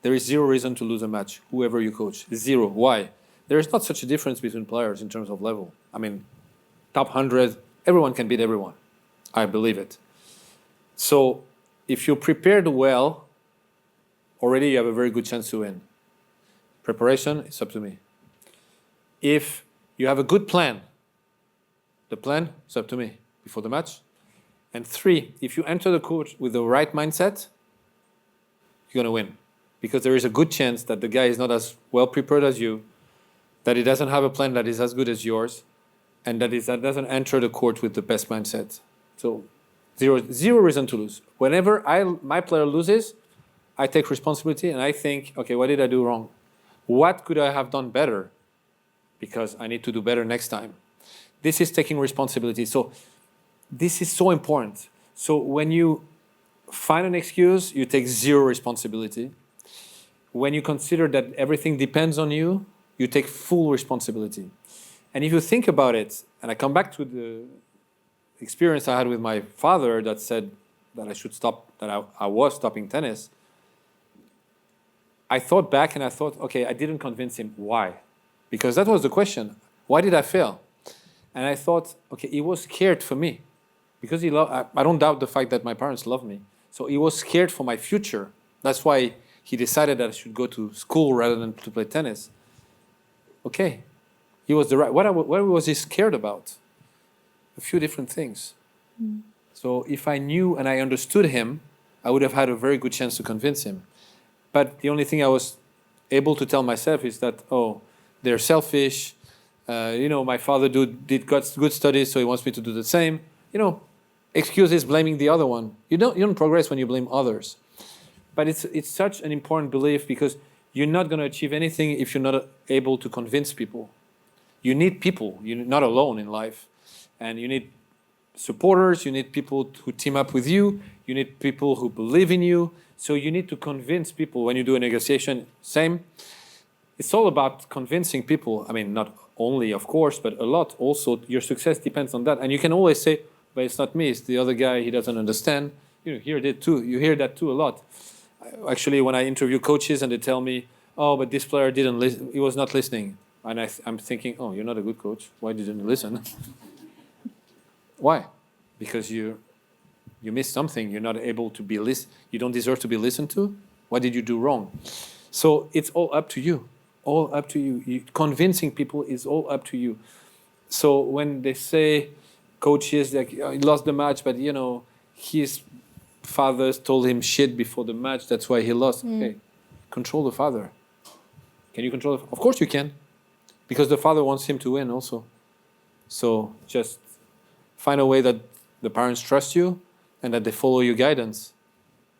There is zero reason to lose a match, whoever you coach. Zero. Why? There is not such a difference between players in terms of level. I mean, top 100, everyone can beat everyone. I believe it. So if you prepared well, already you have a very good chance to win. Preparation, it's up to me. If you have a good plan, the plan, it's up to me before the match. And 3, if you enter the court with the right mindset, you're going to win. Because there is a good chance that the guy is not as well prepared as you, that he doesn't have a plan that is as good as yours, and that doesn't enter the court with the best mindset. So zero reason to lose. Whenever my player loses, I take responsibility and I think, okay, what did I do wrong? What could I have done better? Because I need to do better next time. This is taking responsibility. So this is so important. So when you find an excuse, you take zero responsibility. When you consider that everything depends on you, you take full responsibility. And if you think about it, and I come back to the experience I had with my father that said that I should stop, that I was stopping tennis, I thought back and I thought, okay, I didn't convince him. Why? Because that was the question. Why did I fail? And I thought, okay, he was scared for me. Because I don't doubt the fact that my parents love me. So he was scared for my future. That's why he decided that I should go to school rather than to play tennis. Okay, he was the right. What was he scared about? A few different things. Mm. So if I knew and I understood him, I would have had a very good chance to convince him. But the only thing I was able to tell myself is that, oh, they're selfish. My father did good studies, so he wants me to do the same. Excuses, blaming the other one. You don't progress when you blame others. But it's such an important belief because you're not going to achieve anything if you're not able to convince people. You need people. You're not alone in life. And you need supporters. You need people who team up with you. You need people who believe in you. So you need to convince people when you do a negotiation. Same. It's all about convincing people. I mean, not only, of course, but a lot. Also, your success depends on that. And you can always say, but it's not me. It's the other guy. He doesn't understand. You hear that too. You hear that too a lot. Actually, when I interview coaches and they tell me, oh, but this player didn't listen, he was not listening. And I'm thinking, oh, you're not a good coach. Why didn't you listen? Why? Because you missed something. You're not able to be listened. You don't deserve to be listened to. What did you do wrong? So it's all up to you. All up to you. Convincing people is all up to you. So when they say, coaches, like, oh, he lost the match, but his father told him shit before the match. That's why he lost. Okay, control the father. Can you control? Of course you can, because the father wants him to win also. So just find a way that the parents trust you and that they follow your guidance.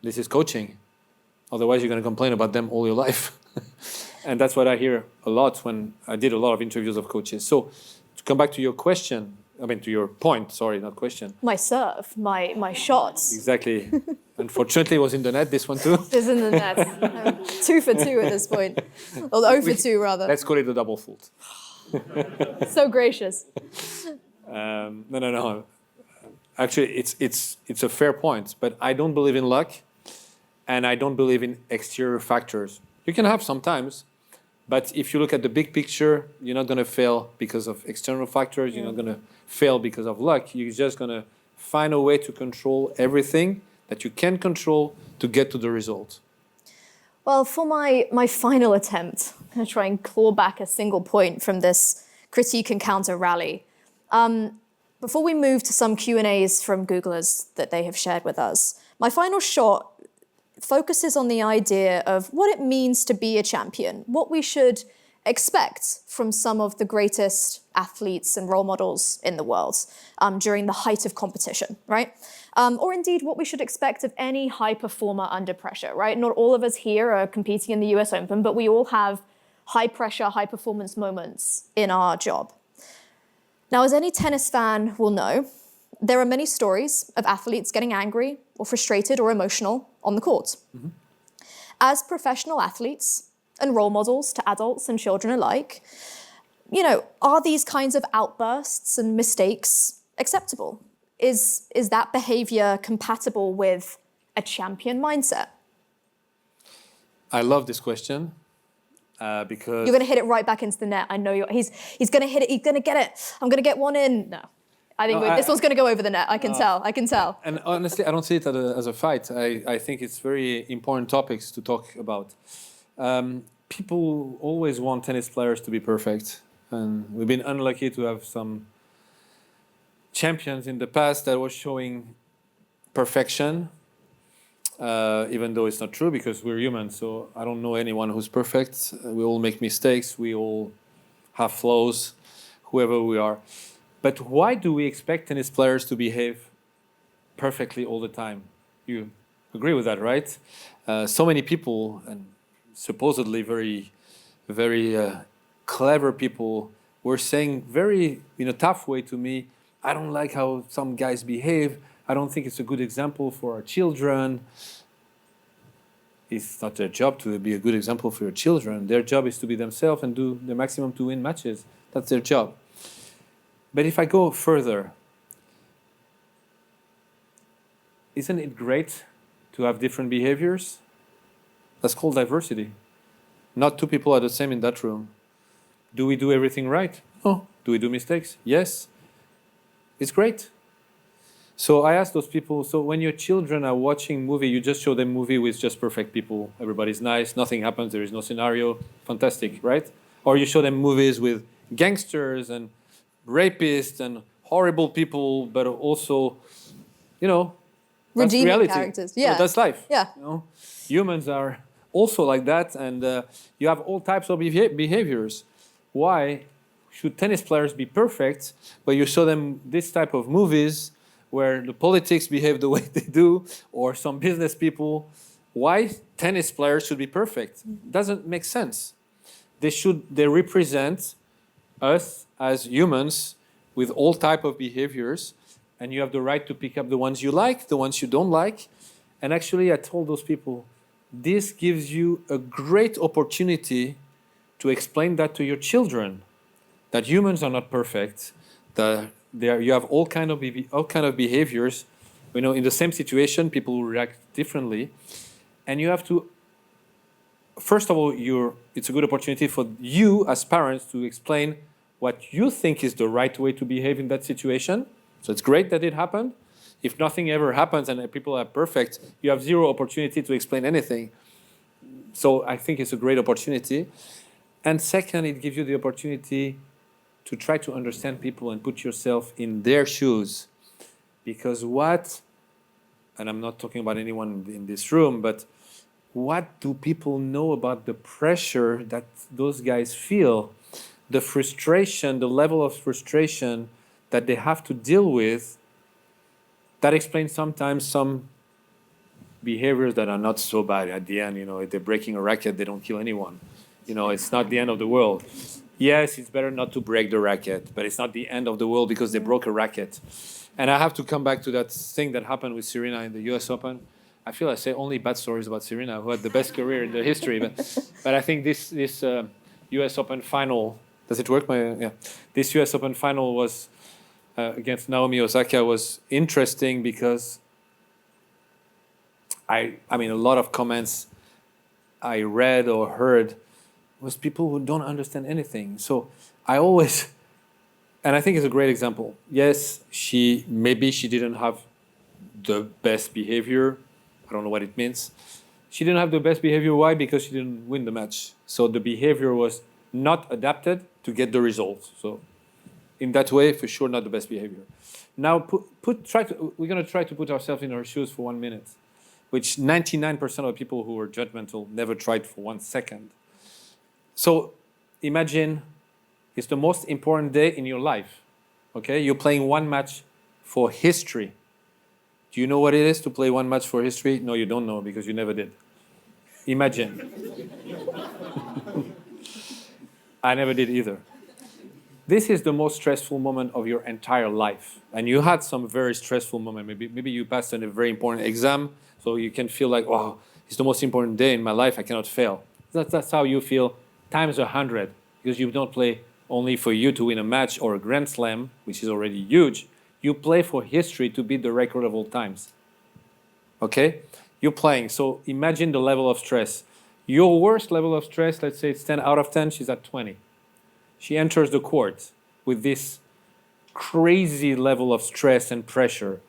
This is coaching. Otherwise, you're going to complain about them all your life. And that's what I hear a lot when I did a lot of interviews of coaches. So to come back to your question, to your point, sorry, not question. My serve, my shots. Exactly. Unfortunately, it was in the net, this one too. It's in the net. 2 for 2 at this point. Or 0 for 2, rather. Let's call it a double fault. So gracious. No. Actually, it's a fair point, but I don't believe in luck, and I don't believe in exterior factors. You can have sometimes, but if you look at the big picture, you're not going to fail because of external factors. You're not going to fail because of luck. You're just going to find a way to control everything that you can control to get to the result. Well, for my final attempt, I'm going to try and claw back a single point from this critique and counter rally. Before we move to some Q&As from Googlers that they have shared with us, my final shot focuses on the idea of what it means to be a champion, what we should expect from some of the greatest athletes and role models in the world during the height of competition, right? Or indeed what we should expect of any high performer under pressure, right? Not all of us here are competing in the US Open, but we all have high pressure, high performance moments in our job. Now, as any tennis fan will know, there are many stories of athletes getting angry or frustrated or emotional on the court. Mm-hmm. As professional athletes and role models to adults and children alike, are these kinds of outbursts and mistakes acceptable? Is that behavior compatible with a champion mindset? I love this question. Because you're going to hit it right back into the net. I know he's going to hit it. He's going to get it. I'm going to get one in. No, I think this one's going to go over the net. I can tell. And honestly, I don't see it as a fight. I think it's very important topics to talk about. People always want tennis players to be perfect, and we've been unlucky to have some champions in the past that was showing perfection. Even though it's not true because we're human, so I don't know anyone who's perfect. We all make mistakes. We all have flaws, whoever we are. But why do we expect tennis players to behave perfectly all the time? You agree with that, right? So many people, and supposedly very, very clever people, were saying very in a tough way to me, I don't like how some guys behave. I don't think it's a good example for our children. It's not their job to be a good example for your children. Their job is to be themselves and do their maximum to win matches. That's their job. But if I go further, isn't it great to have different behaviors? That's called diversity. Not two people are the same in that room. Do we do everything right? No. Do we do mistakes? Yes. It's great. So I ask those people, so when your children are watching movie, you just show them movie with just perfect people. Everybody's nice, nothing happens, there is no scenario. Fantastic, right? Or you show them movies with gangsters and rapists and horrible people, but also, that's redeeming reality. Characters. Yeah. That's life. Yeah. Humans are also like that, and you have all types of behaviors. Why should tennis players be perfect, but you show them this type of movies where the politics behave the way they do, or some business people? Why tennis players should be perfect? Doesn't make sense. They represent us as humans with all type of behaviors, and you have the right to pick up the ones you like, the ones you don't like. And actually, I told those people, this gives you a great opportunity to explain that to your children, that humans are not perfect, that you have all kind of behaviors. In the same situation, people will react differently, and you have to. First of all, it's a good opportunity for you as parents to explain what you think is the right way to behave in that situation. So it's great that it happened. If nothing ever happens and people are perfect, you have zero opportunity to explain anything. So I think it's a great opportunity. And second, it gives you the opportunity to try to understand people and put yourself in their shoes. Because and I'm not talking about anyone in this room, but what do people know about the pressure that those guys feel? The frustration, the level of frustration that they have to deal with, that explains sometimes some behaviors that are not so bad at the end. If they're breaking a racket, they don't kill anyone. It's not the end of the world. Yes, it's better not to break the racket, but it's not the end of the world because they broke a racket. And I have to come back to that thing that happened with Serena in the US Open. I feel I say only bad stories about Serena, who had the best career in the history. But I think this US Open final, does it work? This US Open final was against Naomi Osaka was interesting because I mean, a lot of comments I read or heard was people who don't understand anything. So I always, and I think it's a great example. Yes, maybe she didn't have the best behavior. I don't know what it means. She didn't have the best behavior. Why? Because she didn't win the match. So the behavior was not adapted to get the result. So in that way, for sure, not the best behavior. Now, we're going to try to put ourselves in her shoes for 1 minute, which 99% of people who are judgmental never tried for 1 second. So imagine it's the most important day in your life. Okay, you're playing one match for history. Do you know what it is to play one match for history? No, you don't know because you never did. Imagine. I never did either. This is the most stressful moment of your entire life. And you had some very stressful moment. Maybe you passed a very important exam, so you can feel like, oh, it's the most important day in my life, I cannot fail. That's how you feel times 100, because you don't play only for you to win a match or a Grand Slam, which is already huge. You play for history to beat the record of all times. Okay? You're playing. So imagine the level of stress. Your worst level of stress, let's say it's 10 out of 10, she's at 20. She enters the court with this crazy level of stress and pressure,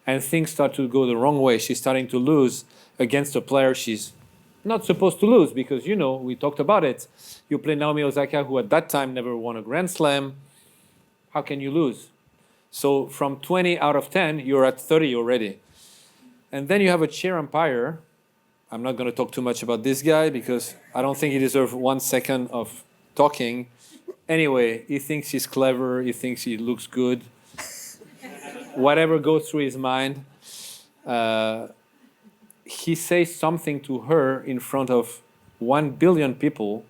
and things start to go the wrong way. She's starting to lose against a player she's not supposed to lose because, you know, we talked about it. You play Naomi Osaka, who at that time never won a Grand Slam. How can you lose? So from 20 out of 10, you're at 30 already. And then you have a chair umpire. I'm not going to talk too much about this guy because I don't think he deserves 1 second of talking. Anyway, he thinks he's clever. He thinks he looks good. Whatever goes through his mind. He says something to her in front of 1 billion people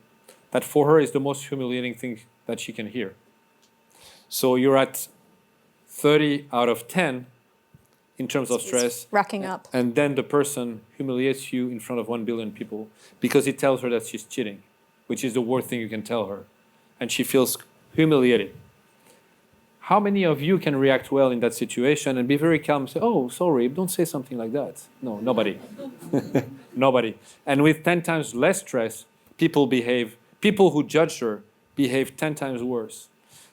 that for her is the most humiliating thing that she can hear. So you're at 30 out of 10 in terms of stress. It's racking up. And then the person humiliates you in front of 1 billion people because he tells her that she's cheating, which is the worst thing you can tell her. And she feels humiliated. How many of you can react well in that situation and be very calm and say, oh, sorry, don't say something like that? No, nobody. Nobody. And with 10 times less stress, people who judge her behave 10 times worse.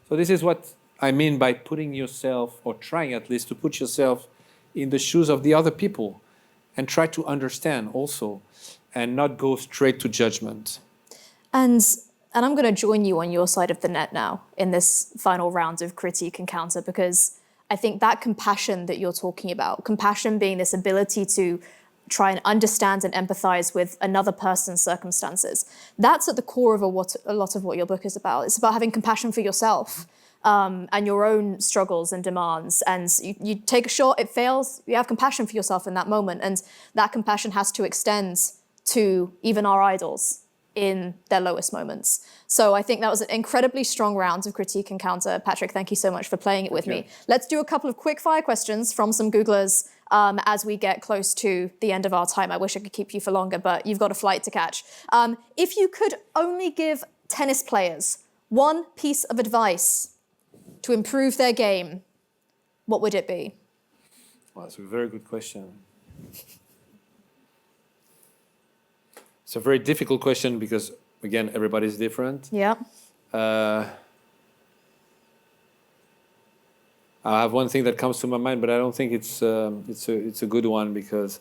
So this is what I mean by putting yourself, or trying at least to put yourself in the shoes of the other people and try to understand also and not go straight to judgment. And I'm going to join you on your side of the net now in this final round of critique and counter, because I think that compassion that you're talking about, compassion being this ability to try and understand and empathize with another person's circumstances, that's at the core of a lot of what your book is about. It's about having compassion for yourself and your own struggles and demands. And you take a shot, it fails, you have compassion for yourself in that moment. And that compassion has to extend to even our idols in their lowest moments. So I think that was an incredibly strong round of critique and counter. Patrick, thank you so much for playing it with me. Let's do a couple of quick fire questions from some Googlers as we get close to the end of our time. I wish I could keep you for longer, but you've got a flight to catch. If you could only give tennis players one piece of advice to improve their game, what would it be? Well, that's a very good question. It's a very difficult question because, again, everybody's different. Yeah. I have one thing that comes to my mind, but I don't think it's a good one because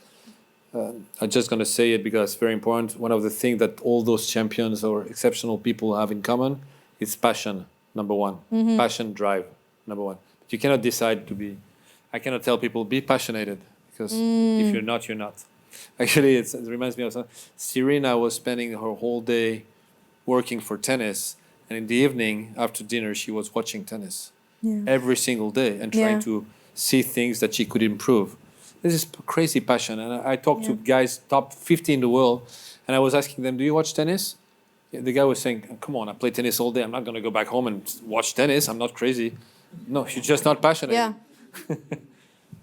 I'm just going to say it because it's very important. One of the things that all those champions or exceptional people have in common is passion, number one. Mm-hmm. Passion, drive, number one. But you cannot decide to be. I cannot tell people be passionate because if you're not, you're not. Actually, it reminds me of something. Serena was spending her whole day working for tennis, and in the evening, after dinner, she was watching tennis every single day and trying to see things that she could improve. This is crazy passion. And I talked to guys, top 50 in the world, and I was asking them, do you watch tennis? The guy was saying, come on, I play tennis all day. I'm not going to go back home and watch tennis. I'm not crazy. No, she's just not passionate. Yeah.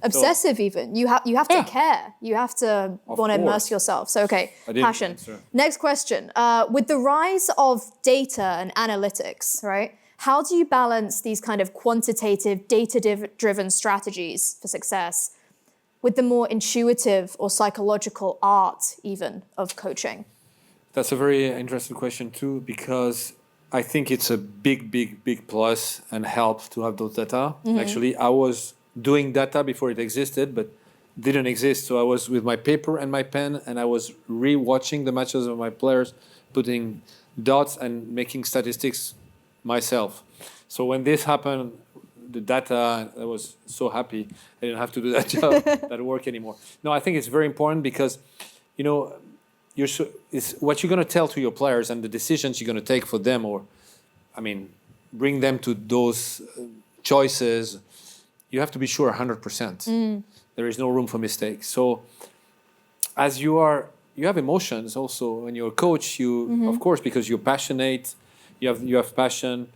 Obsessive even. You have to care. You have to want to immerse yourself. So, okay, passion. Next question. With the rise of data and analytics, right, how do you balance these kind of quantitative, data-driven strategies for success with the more intuitive or psychological art even of coaching? That's a very interesting question too, because I think it's a big plus and help to have those data. Mm-hmm. Actually, I was doing data before it existed, but didn't exist. So I was with my paper and my pen, and I was re-watching the matches of my players, putting dots and making statistics myself. So when this happened, the data, I was so happy. I didn't have to do that job, that work anymore. No, I think it's very important because, you know, it's what you're going to tell to your players and the decisions you're going to take for them, or, I mean, bring them to those choices. You have to be sure 100%. There is no room for mistakes. So as you have emotions also when you're a coach, of course, because you're passionate, you have passion.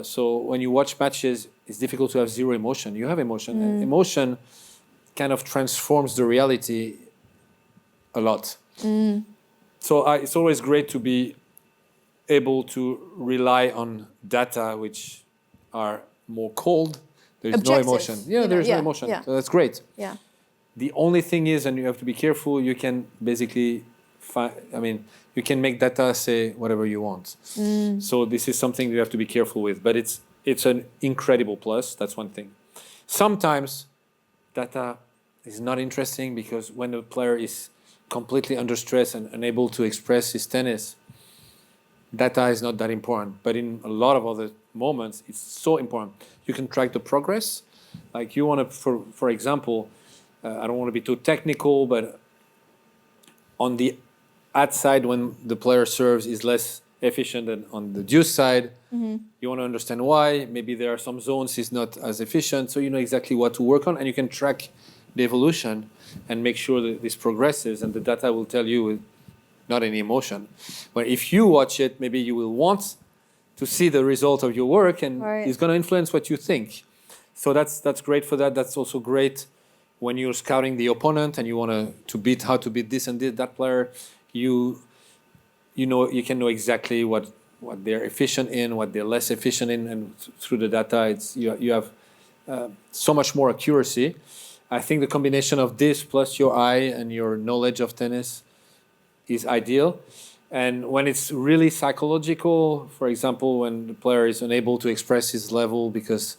So when you watch matches, it's difficult to have zero emotion. You have emotion. And emotion kind of transforms the reality a lot. So it's always great to be able to rely on data which are more cold. There's Objective, no emotion. Yeah, there's no emotion. Yeah. So that's great. Yeah. The only thing is, and you have to be careful, you can basically you can make data say whatever you want. So this is something you have to be careful with. But it's an incredible plus. That's one thing. Sometimes data is not interesting because when the player is completely under stress and unable to express his tennis, data is not that important. But in a lot of other moments, it's so important. You can track the progress. Like you want to, for example, I don't want to be too technical, but on the ad side, when the player serves is less efficient than on the deuce side, you want to understand why. Maybe there are some zones he's not as efficient, so you know exactly what to work on, and you can track the evolution and make sure that this progresses, and the data will tell you with not any emotion. But if you watch it, maybe you will want to see the result of your work, and it's going to influence what you think. So that's great for that. That's also great when you're scouting the opponent and you want to beat how to beat this and that player. You can know exactly what they're efficient in, what they're less efficient in, and through the data, you have so much more accuracy. I think the combination of this plus your eye and your knowledge of tennis is ideal. And when it's really psychological, for example, when the player is unable to express his level because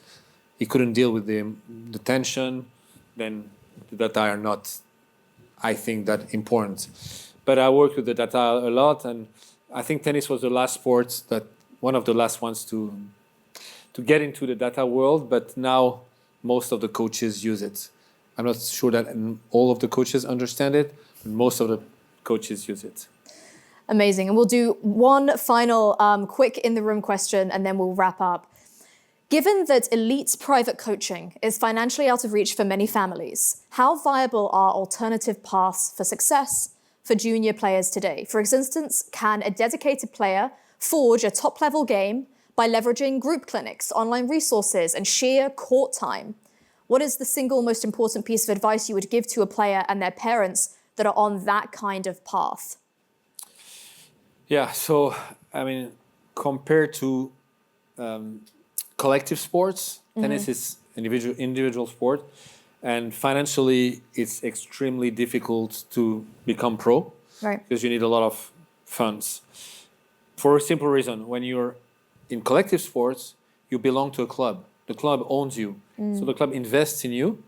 he couldn't deal with the tension, then the data are not, I think, that important. But I work with the data a lot, and I think tennis was the last sport one of the last ones to get into the data world, but now most of the coaches use it. I'm not sure that all of the coaches understand it, but most of the coaches use it. Amazing. And we'll do one final quick in-the-room question, and then we'll wrap up. Given that elite private coaching is financially out of reach for many families, how viable are alternative paths for success for junior players today? For instance, can a dedicated player forge a top-level game by leveraging group clinics, online resources, and sheer court time? What is the single most important piece of advice you would give to a player and their parents that are on that kind of path? Yeah, so, I mean, compared to collective sports, tennis is individual sport, and financially it's extremely difficult to become pro, because you need a lot of funds. For a simple reason, when you're in collective sports, you belong to a club. The club owns you. So the club invests in you,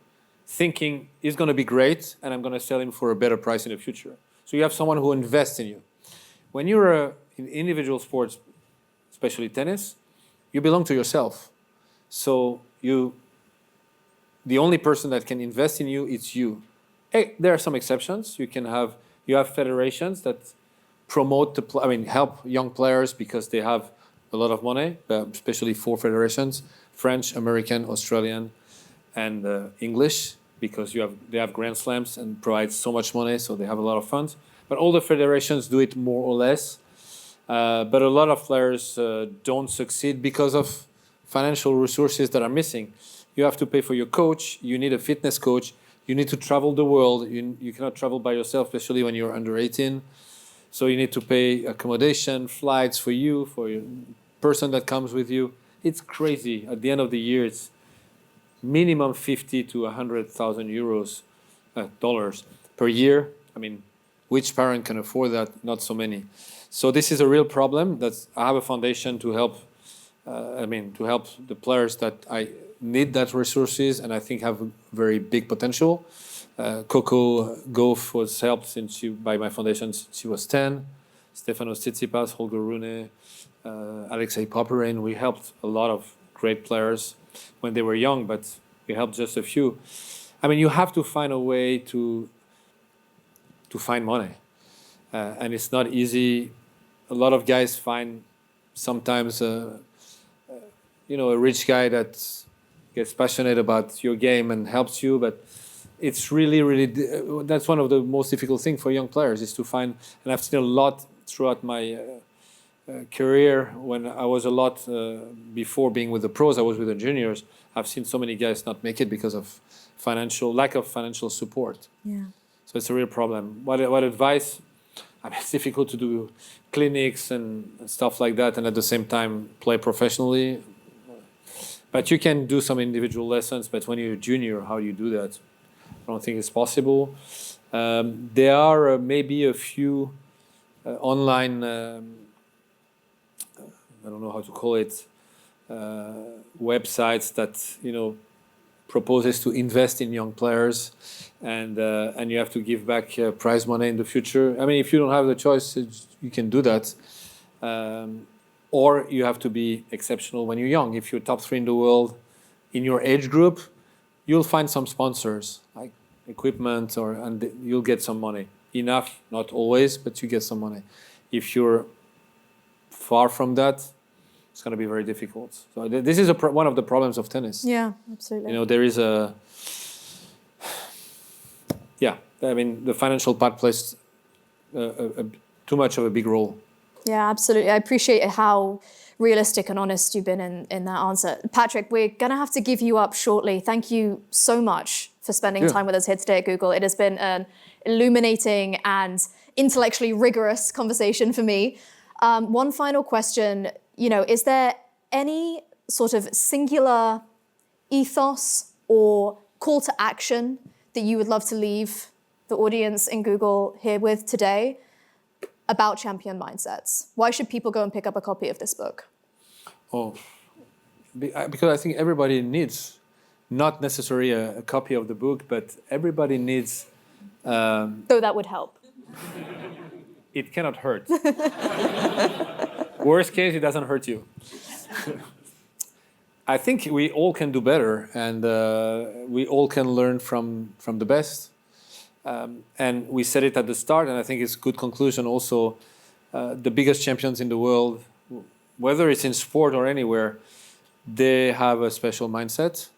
thinking he's going to be great and I'm going to sell him for a better price in the future. So you have someone who invests in you. When you're in individual sports, especially tennis, you belong to yourself. So the only person that can invest in you, it's you. Hey, there are some exceptions. You have federations that promote help young players because they have a lot of money, especially 4 federations: French, American, Australian, and English, because they have Grand Slams and provide so much money, so they have a lot of funds. But all the federations do it more or less. But a lot of players don't succeed because of financial resources that are missing. You have to pay for your coach. You need a fitness coach. You need to travel the world. You cannot travel by yourself, especially when you're under 18. So you need to pay accommodation, flights for your person that comes with you. It's crazy. At the end of the year, it's minimum 50 to 100,000 euros, dollars per year. I mean, which parent can afford that? Not so many. So this is a real problem. I have a foundation to help. To help the players that I need that resources and I think have very big potential. Coco Gauff was helped by my foundation since she was 10. Stefanos Tsitsipas, Holger Rune, Alexei Popyrin. We helped a lot of great players when they were young, but we helped just a few. I mean, you have to find a way to find money. And it's not easy. A lot of guys find sometimes, a rich guy that gets passionate about your game and helps you, but it's really, really, that's one of the most difficult things for young players is to find, and I've seen a lot throughout my career when I was a lot, before being with the pros, I was with the juniors. I've seen so many guys not make it because of lack of financial support. Yeah. So it's a real problem. What advice? I mean, it's difficult to do clinics and stuff like that and at the same time play professionally. But you can do some individual lessons, but when you're a junior, how do you do that? I don't think it's possible. There are maybe a few online, I don't know how to call it, websites that, proposes to invest in young players and you have to give back prize money in the future. I mean, if you don't have the choice, you can do that. Or you have to be exceptional when you're young. If you're top 3 in the world in your age group, you'll find some sponsors like equipment and you'll get some money. Enough, not always, but you get some money. If you're far from that, it's going to be very difficult. So this is one of the problems of tennis. Yeah, absolutely. There is the financial part plays too much of a big role. Yeah, absolutely. I appreciate how realistic and honest you've been in that answer. Patrick, we're going to have to give you up shortly. Thank you so much for spending time with us here today at Google. It has been an illuminating and intellectually rigorous conversation for me. One final question, is there any sort of singular ethos or call to action that you would love to leave the audience in Google here with today about champion mindsets? Why should people go and pick up a copy of this book? Because I think everybody needs, not necessarily a copy of the book, but everybody needs... Though that would help. It cannot hurt. Worst case, it doesn't hurt you. I think we all can do better, and we all can learn from the best. And we said it at the start, and I think it's a good conclusion also. The biggest champions in the world, whether it's in sport or anywhere, they have a special mindset.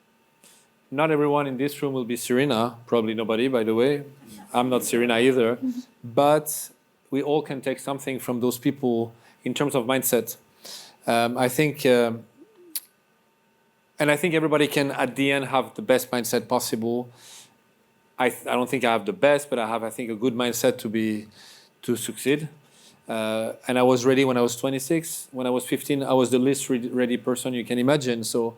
Not everyone in this room will be Serena, probably nobody, by the way. I'm not Serena either. But we all can take something from those people in terms of mindset. I think everybody can, at the end, have the best mindset possible. I don't think I have the best, but I have, I think, a good mindset to succeed. And I was ready when I was 26. When I was 15, I was the least ready person you can imagine. So,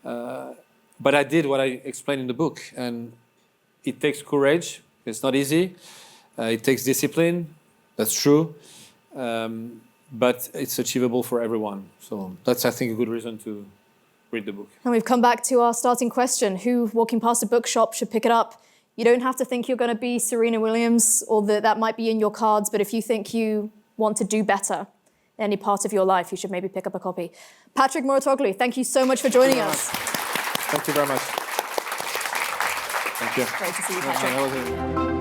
but I did what I explained in the book, and it takes courage. It's not easy. It takes discipline. That's true. But it's achievable for everyone. So that's, I think, a good reason to read the book. And we've come back to our starting question. Who walking past a bookshop should pick it up? You don't have to think you're going to be Serena Williams or that might be in your cards, but if you think you want to do better in any part of your life, you should maybe pick up a copy. Patrick Mouratoglou, thank you so much for joining us. Thank you very much. Thank you. Great to see you, Patrick.